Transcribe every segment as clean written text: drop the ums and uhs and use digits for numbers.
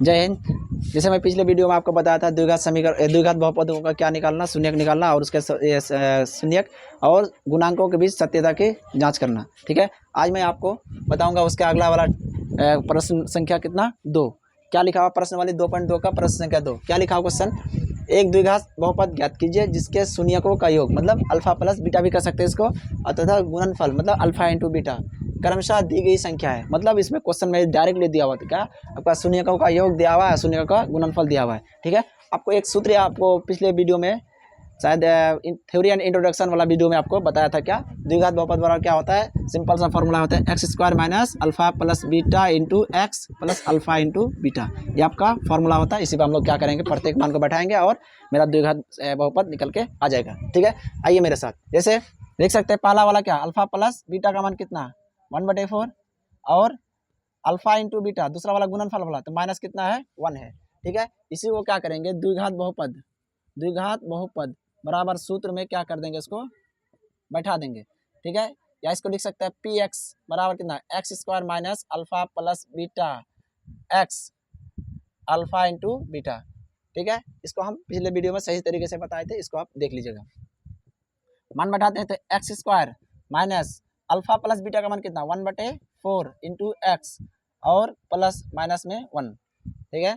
जय हिंद। जैसे मैं पिछले वीडियो में आपको बताया था द्विघात समीकरण, द्विघात बहुपदों का क्या निकालना, शून्यक निकालना और उसके शून्यक और गुणांकों के बीच सत्यता की जांच करना। ठीक है, आज मैं आपको बताऊंगा उसके अगला वाला प्रश्न संख्या कितना 2। क्या लिखा हुआ प्रश्न वाली 2.2 का प्रश्न संख्या 2। क्या लिखा हुआ क्वेश्चन, एक द्विघात बहुपद ज्ञात कीजिए जिसके शून्यकों का योग, मतलब अल्फा प्लस बीटा भी कर सकते हैं इसको, तथा गुणनफल मतलब अल्फा इंटू बीटा क्रमशः दी गई संख्या है। मतलब इसमें क्वेश्चन में डायरेक्टली दिया हुआ था, क्या आपका शून्यकों का योग दिया हुआ है, शून्यकों का गुणनफल दिया हुआ है। ठीक है, आपको एक सूत्र आपको पिछले वीडियो में शायद थ्योरी एंड इंट्रोडक्शन वाला वीडियो में आपको बताया था, क्या द्विघात बहुपद बराबर क्या होता है। सिंपल सा फॉर्मूला होता है x square minus alpha plus beta into x plus alpha into beta. ये आपका फॉर्मूला होता है। इसी पर हम लोग क्या करेंगे, प्रत्येक मान को बैठाएंगे और मेरा द्विघात बहुपद निकल के आ जाएगा। ठीक है, आइए मेरे साथ। जैसे देख सकते हैं पहला वाला क्या, अल्फा प्लस बीटा का मान कितना 1/4 और अल्फा इंटू बीटा दूसरा वाला गुणनफल वाला तो माइनस कितना है 1 है। ठीक है, इसी को क्या करेंगे, द्विघात बहुपद बराबर सूत्र में क्या कर देंगे, इसको बैठा देंगे। ठीक है, या इसको लिख सकते हैं पी एक्स बराबर कितना x square minus alpha plus beta x alpha into beta. ठीक है, इसको हम पिछले वीडियो में सही तरीके से बताए थे, इसको आप देख लीजिएगा। मान बैठाते हैं तो x square minus alpha plus beta का मान कितना 1/4 इंटू एक्स और प्लस माइनस में 1। ठीक है,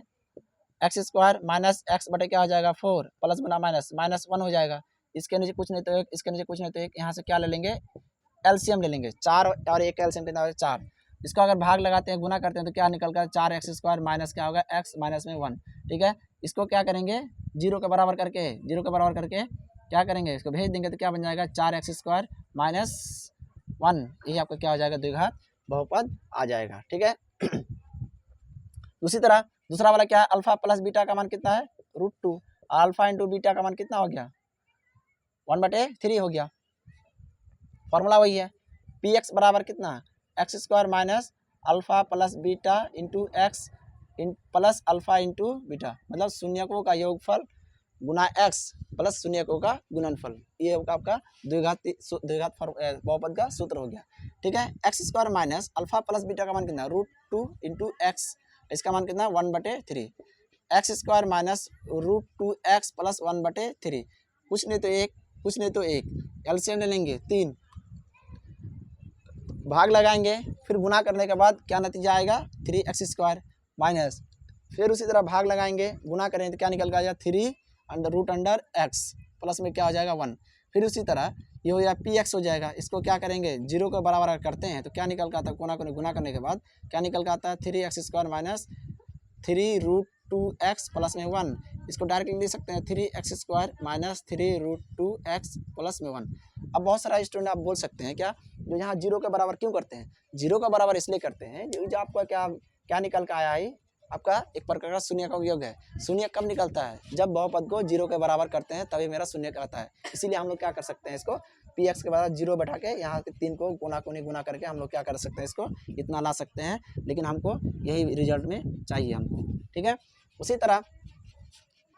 एक्स स्क्वायर माइनस एक्स बटे क्या हो जाएगा 4 प्लस बना माइनस माइनस 1 हो जाएगा। इसके नीचे कुछ नहीं तो एक, इसके नीचे कुछ नहीं तो एक, यहाँ से क्या ले लेंगे एलसीएम ले लेंगे 4 और एक एलसीएम कितना होगा 4। इसको अगर भाग लगाते हैं गुना करते हैं तो क्या निकल कर 4 एक्स स्क्वायर माइनस क्या होगा एक्स माइनस में 1। ठीक है, इसको क्या करेंगे जीरो के बराबर करके क्या करेंगे, इसको भेज देंगे तो क्या बन जाएगा 4 एक्स स्क्वायर माइनस 1। यही आपका क्या हो जाएगा द्विघात बहुपद आ जाएगा। ठीक है, उसी तरह दूसरा वाला क्या है, अल्फा प्लस बीटा का मान कितना है √2, अल्फा इंटू बीटा का मान कितना हो गया 1/3 हो गया। फॉर्मूला वही है, पी एक्स बराबर कितना x square minus alpha plus beta into x plus alpha into beta, मतलब शून्यकों का योगफल गुना एक्स प्लस शून्यकों का गुणनफल। ये आपका द्विघात बहुपद का सूत्र हो गया। ठीक है, x square minus alpha plus beta का मान कितना √2 इंटू एक्स, इसका मान कितना 1/3, x square minus √2x plus 1/3, कुछ नहीं तो एक एलसीएम ले लेंगे 3, भाग लगाएंगे, फिर गुना करने के बाद क्या नतीजा आएगा 3x स्क्वायर माइनस, फिर उसी तरह भाग लगाएंगे गुना करेंगे तो क्या निकल के आएगा 3√x प्लस में क्या हो जाएगा 1। फिर उसी तरह ये हो जाएगा पी एक्स हो जाएगा, इसको क्या करेंगे जीरो के बराबर करते हैं तो क्या निकल के आता है, गुना करने के बाद क्या निकल के आता है 3x square minus 3√2x plus में 1। इसको डायरेक्टली लिख सकते हैं 3x square minus 3√2x plus में 1। अब बहुत सारा स्टूडेंट आप बोल सकते हैं क्या, जो यहाँ जीरो के बराबर क्यों करते हैं, जीरो का बराबर इसलिए करते हैं जो आपका क्या निकल कर आया है, आपका एक प्रकार का शून्य का योग है। शून्य कब निकलता है, जब बहुपद को जीरो के बराबर करते हैं तभी मेरा शून्य आता है। इसीलिए हम लोग क्या कर सकते हैं, इसको पी एक्स के बराबर जीरो बैठा के यहाँ के 3 को गुना करके हम लोग क्या कर सकते हैं, इसको इतना ला सकते हैं, लेकिन हमको यही रिजल्ट में चाहिए हमको। ठीक है, उसी तरह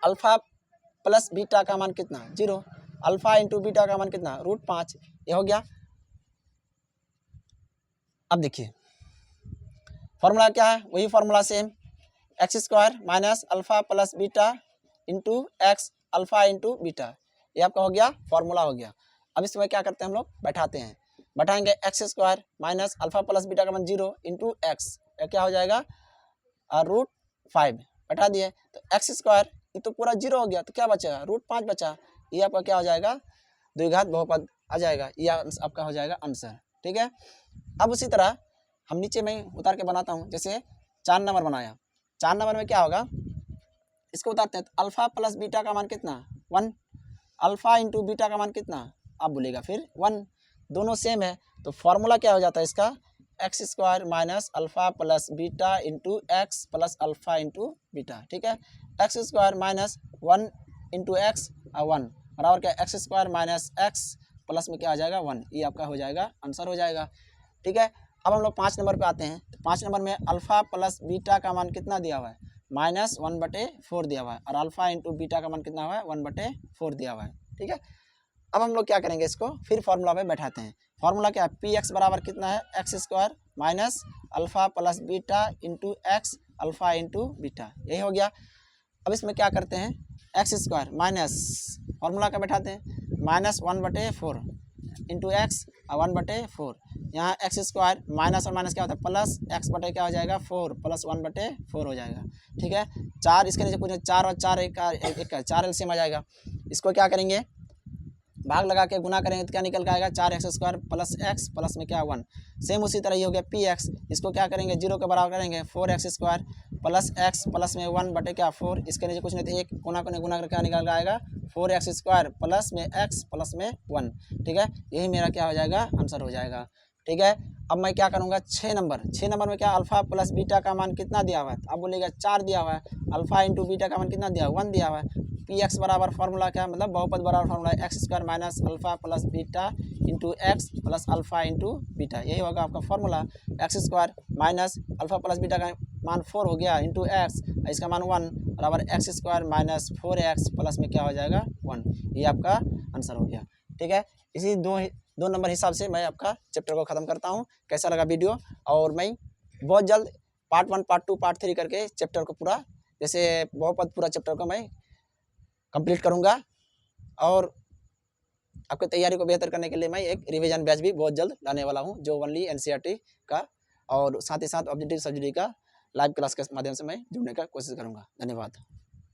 अल्फा प्लस बीटा का मान कितना 0, अल्फा इंटू बीटा का मान कितना √5, ये हो गया। अब देखिए फॉर्मूला क्या है, वही formula same, x square minus alpha plus beta into x alpha into beta, ये आपका हो गया फॉर्मूला हो गया। अब इसमें क्या करते हैं हम लोग बैठाएंगे x square minus alpha plus beta का मान 0 इंटू एक्स, क्या हो जाएगा √5 बैठा दिए तो एक्स स्क्वायर ये तो पूरा 0 हो गया तो क्या बचेगा √5 बचा, ये आपका क्या हो जाएगा द्विघात बहुपद आ जाएगा, ये आपका हो जाएगा आंसर। ठीक है, अब उसी तरह हम नीचे में उतार के बनाता हूँ। जैसे 4 नंबर बनाया, 4 नंबर में क्या होगा, इसको उतारते हैं तो अल्फा प्लस बीटा का मान कितना 1, अल्फा इंटू बीटा का मान कितना आप बोलेगा फिर 1, दोनों सेम है तो फॉर्मूला क्या हो जाता है इसका x square minus alpha plus beta into x plus alpha into beta. ठीक है, x square minus 1 into x 1 बराबर क्या x square minus x plus में क्या आ जाएगा 1, ये आपका हो जाएगा आंसर हो जाएगा। ठीक है, अब हम लोग 5 नंबर पे आते हैं तो 5 नंबर में अल्फा प्लस बीटा का मान कितना दिया हुआ है -1/4 दिया हुआ है और अल्फा इंटू बीटा का मान कितना हुआ है 1/4 दिया हुआ है। ठीक है, अब हम लोग क्या करेंगे, इसको फिर फॉर्मूला में बैठाते हैं। फॉर्मूला क्या है, पी एक्स बराबर कितना है x square minus alpha plus beta into x alpha into beta, यही हो गया। अब इसमें क्या करते हैं, एक्स स्क्वायर माइनस फॉर्मूला का बैठाते हैं, माइनस 1/4 इंटू एक्स और 1/4, यहाँ एक्स स्क्वायर माइनस और माइनस क्या होता है प्लस, एक्स बटे क्या हो जाएगा 4 प्लस 1/4 हो जाएगा। ठीक है, 4 इसके नीचे कुछ 4 और 4 एक 4 एलसीएम आ जाएगा। इसको क्या करेंगे, भाग लगा के गुना करेंगे तो क्या निकल के आएगा 4x² प्लस एक्स प्लस में क्या 1। सेम उसी तरह ये हो गया पी एक्स, इसको क्या करेंगे 0 के बराबर करेंगे 4x² प्लस एक्स प्लस में 1 बटे क्या 4, इसके नीचे कुछ नहीं तो एक गुना करके क्या निकल के आएगा 4x² प्लस में एक्स प्लस में 1। ठीक है, यही मेरा क्या हो जाएगा आंसर हो जाएगा। ठीक है, अब मैं क्या करूँगा 6 नंबर में क्या अल्फ़ा प्लस बीटा का मान कितना दिया हुआ है, अब बोलेगा 4 दिया हुआ है, अल्फ़ा इंटू बीटा का मान कितना दिया हुआ 1 दिया हुआ है। पी एक्स बराबर फार्मूला क्या मतलब बहुपद बराबर formula x² minus alpha plus beta into x plus alpha into beta, यही होगा आपका formula. x² minus alpha plus beta का मान 4 हो गया इंटू एक्स, इसका मान 1 बराबर x² माइनस 4x प्लस में क्या हो जाएगा 1, ये आपका आंसर हो गया। ठीक है, इसी दो नंबर हिसाब से मैं आपका चैप्टर को ख़त्म करता हूँ। कैसा लगा वीडियो, और मैं बहुत जल्द पार्ट 1 पार्ट 2 पार्ट 3 करके चैप्टर को पूरा, जैसे बहुपद पूरा चैप्टर को मैं कंप्लीट करूँगा, और आपकी तैयारी को बेहतर करने के लिए मैं एक रिवीजन बैच भी बहुत जल्द लाने वाला हूँ, जो ओनली एनसीईआरटी का और साथ ही साथ ऑब्जेक्टिव सब्जेक्ट का लाइव क्लास के माध्यम से मैं जुड़ने का कोशिश करूँगा। धन्यवाद।